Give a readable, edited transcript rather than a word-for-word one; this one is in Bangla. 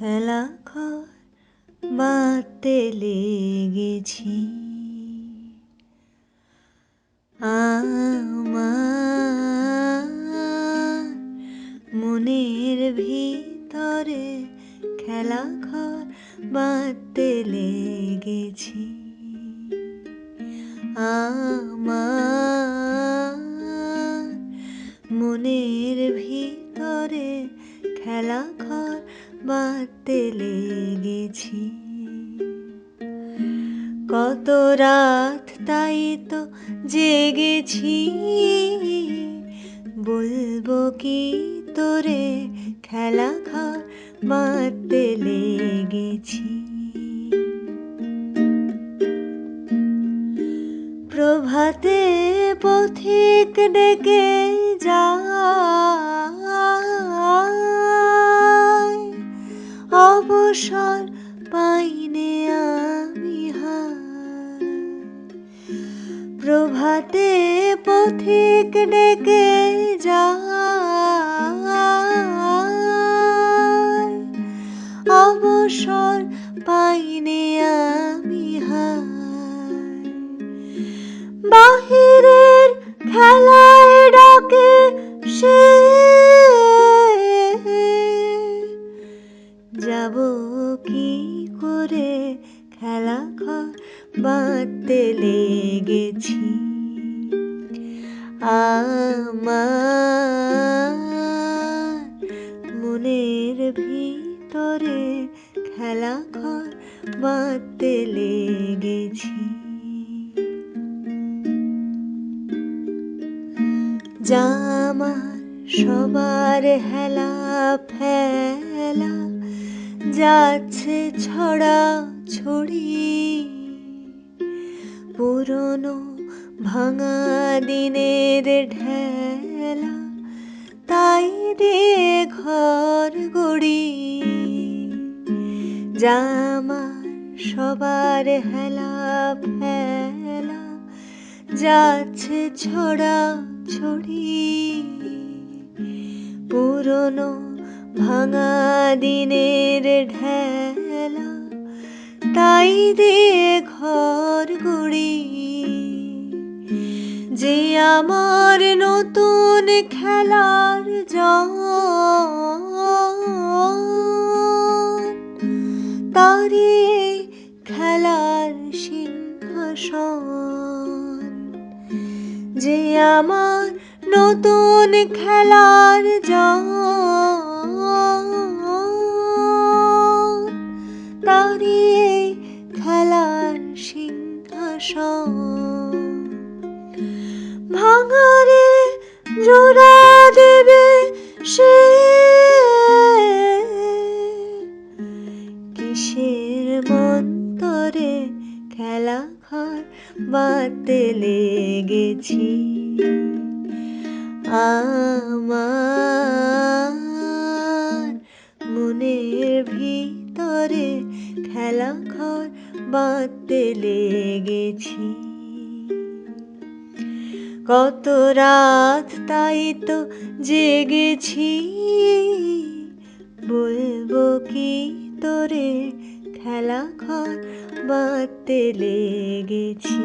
খেলা ঘর বাঁধতে লেগেছি। আমার মনের ভিতরে খেলা ঘর বাঁধতে লেগেছি। আমার মনের ভিতরে খেলা ঘর বাঁধতে লেগেছি। কত রাত তাই তো জেগেছি, বলবো কি তোরে খেলা ঘর বাঁধতে লেগেছি। প্রভাতে পথিক ডেকে যায়, অবসর পাইনে আমি হায়। প্রভাতে পথিক ডেকে যায়, অবসর পাইনে আমি হায়। বাহিরের খেলায় ডাকে সে, যাব কি করে খেলা ঘর বাঁধতে লেগেছি। আমার মনের ভিতরে খেলা ঘর বাঁধতে লেগেছি। জামার সবার হেলা ফেলা যাচ্ছে ছড়া ছড়ি, পুরনো ভাঙা দিনের ঢেলা তাই দিয়ে ঘর গড়ি। জামার সবার হেলা ফেলা যাচ্ছে ছড়া ছড়ি, পুরনো ভাঙা দিনের ঢেলা তাই দিয়ে ঘর গড়ি। যে আমার নতুন খেলার জন, তারি খেলার সিংহাসন। যে আমার নতুন খেলার জন, তারি খেলার সিংহাসন। ভাঙারে জোড়া দেবে সে, কিসের মন্তরে খেলা ঘর বাঁধতে লেগেছি। আমার মনের ভিতরে খেলা ঘর বাঁধতে লেগেছি। কত রাত তাই তো জেগেছি, বলবো কি তোরে খেলা ঘর বাঁধতে লেগেছি।